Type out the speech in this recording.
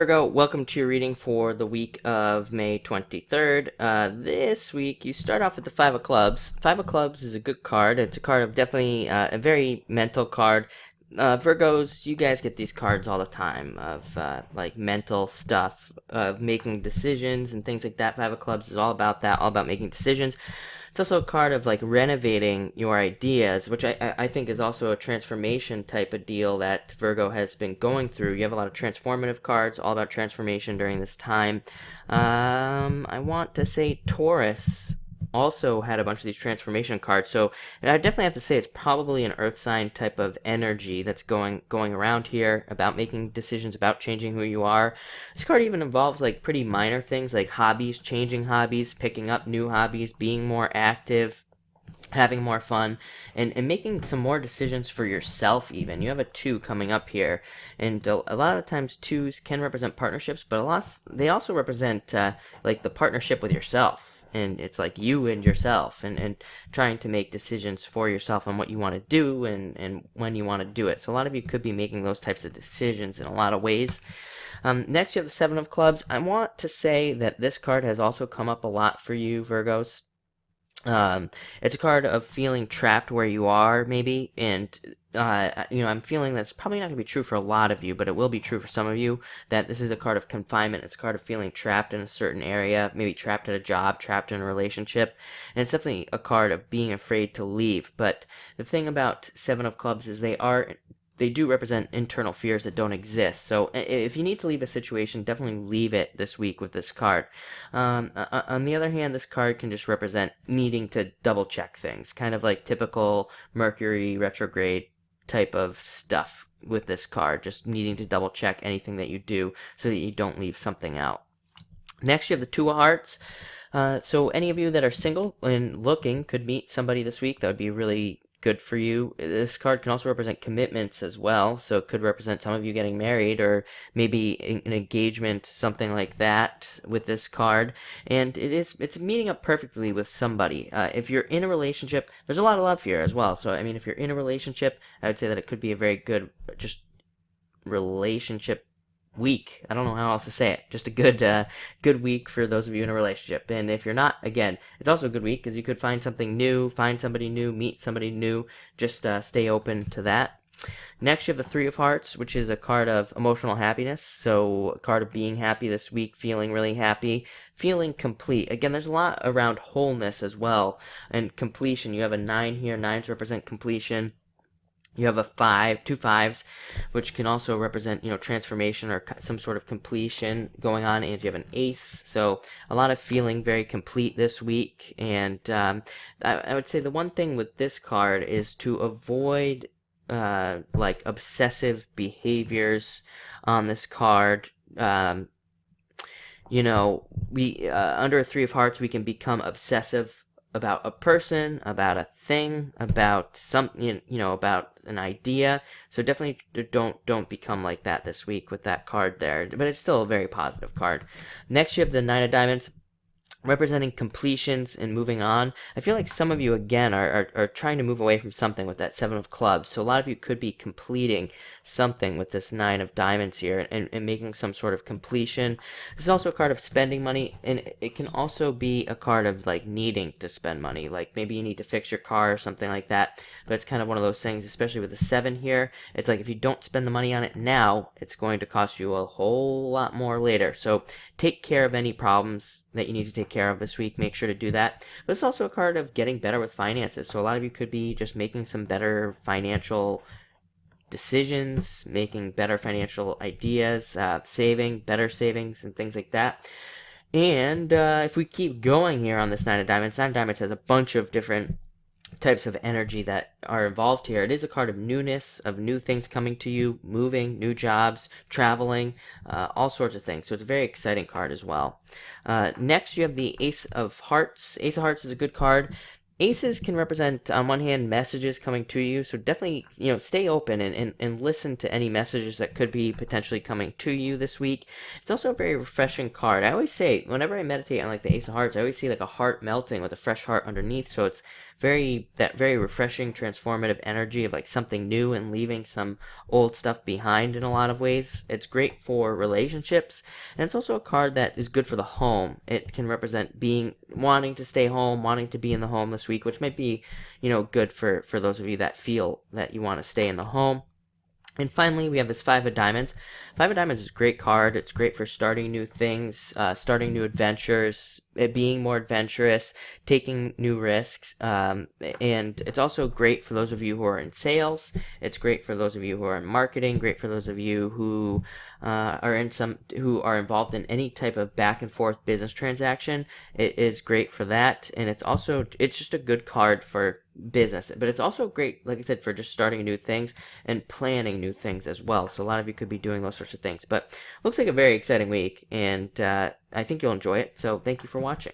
Virgo, welcome to your reading for the week of May 23rd. This week, you start off with the Five of Clubs. Five of Clubs is a good card. It's a card of definitely a very mental card. Virgos, you guys get these cards all the time of like mental stuff, making decisions and things like that. Five of Clubs is all about that, all about making decisions. It's also a card of like renovating your ideas, which I think is also a transformation type of deal that Virgo has been going through. You have a lot of transformative cards, all about transformation during this time. I want to say Taurus also had a bunch of these transformation cards, so and I definitely have to say it's probably an earth sign type of energy that's going around here about making decisions, about changing who you are. This card even involves like pretty minor things like hobbies, changing hobbies, picking up new hobbies, being more active, having more fun, and making some more decisions for yourself. Even you have a two coming up here, and a lot of times twos can represent partnerships, but they also represent like the partnership with yourself. And it's like you and yourself, and trying to make decisions for yourself on what you want to do, and when you want to do it. So a lot of you could be making those types of decisions in a lot of ways. Next, you have the Seven of Clubs. I want to say that this card has also come up a lot for you, Virgos. It's a card of feeling trapped where you are, maybe, and I'm feeling that's probably not going to be true for a lot of you, but it will be true for some of you, that this is a card of confinement. It's a card of feeling trapped in a certain area, maybe trapped at a job, trapped in a relationship, and it's definitely a card of being afraid to leave. But the thing about Seven of Clubs is they do represent internal fears that don't exist. So if you need to leave a situation, definitely leave it this week with this card. On the other hand, this card can just represent needing to double check things, kind of like typical Mercury retrograde type of stuff with this card, just needing to double check anything that you do so that you don't leave something out. Next, you have the Two of Hearts. So any of you that are single and looking could meet somebody this week that would be really good for you. This card can also represent commitments as well, so it could represent some of you getting married or maybe an engagement, something like that with this card. And it's meeting up perfectly with somebody. If you're in a relationship, there's a lot of love here as well. So I mean, if you're in a relationship, I would say that it could be a very good just relationship week. I don't know how else to say it. Just a good week for those of you in a relationship. And if you're not, again, it's also a good week because you could find something new, find somebody new, meet somebody new. Just stay open to that. Next, you have the Three of Hearts, which is a card of emotional happiness. So a card of being happy this week, feeling really happy, feeling complete. Again, there's a lot around wholeness as well and completion. You have a 9 here. Nines represent completion. You have a 5, two fives, which can also represent, transformation or some sort of completion going on. And you have an ace, so a lot of feeling very complete this week. And I would say the one thing with this card is to avoid like obsessive behaviors on this card. We under a Three of Hearts, we can become obsessive about a person, about a thing, about something, about an idea. So definitely don't become like that this week with that card there. But it's still a very positive card. Next, you have the Nine of Diamonds, representing completions and moving on. I feel like some of you again are trying to move away from something with that Seven of Clubs. So a lot of you could be completing something with this Nine of Diamonds here and making some sort of completion. This is also a card of spending money, and it can also be a card of like needing to spend money. Like maybe you need to fix your car or something like that. But it's kind of one of those things, especially with the 7 here. It's like if you don't spend the money on it now, it's going to cost you a whole lot more later. So take care of any problems that you need to take care of this week. Make sure to do that. But it's also a card of getting better with finances. So a lot of you could be just making some better financial decisions, making better financial ideas, saving, better savings, and things like that. And if we keep going here on this Nine of Diamonds has a bunch of different types of energy that are involved here. It is a card of newness, of new things coming to you, moving, new jobs, traveling, all sorts of things. So it's a very exciting card as well. Next, you have the Ace of Hearts. Ace of Hearts is a good card. Aces can represent, on one hand, messages coming to you, so definitely, stay open and listen to any messages that could be potentially coming to you this week. It's also a very refreshing card. I always say, whenever I meditate on like the Ace of Hearts, I always see like a heart melting with a fresh heart underneath, so it's very refreshing, transformative energy of like something new and leaving some old stuff behind in a lot of ways. It's great for relationships, and it's also a card that is good for the home. It can represent wanting to stay home, wanting to be in the home this week, which might be, good for those of you that feel that you want to stay in the home. And finally, we have this Five of Diamonds. Five of Diamonds is a great card. It's great for starting new things, starting new adventures, it being more adventurous, taking new risks. And it's also great for those of you who are in sales. It's great for those of you who are in marketing. Great for those of you who who are involved in any type of back and forth business transaction. It is great for that, and it's just a good card for business, but it's also great, like I said, for just starting new things and planning new things as well. So a lot of you could be doing those sorts of things, but looks like a very exciting week, and I think you'll enjoy it. So thank you for watching.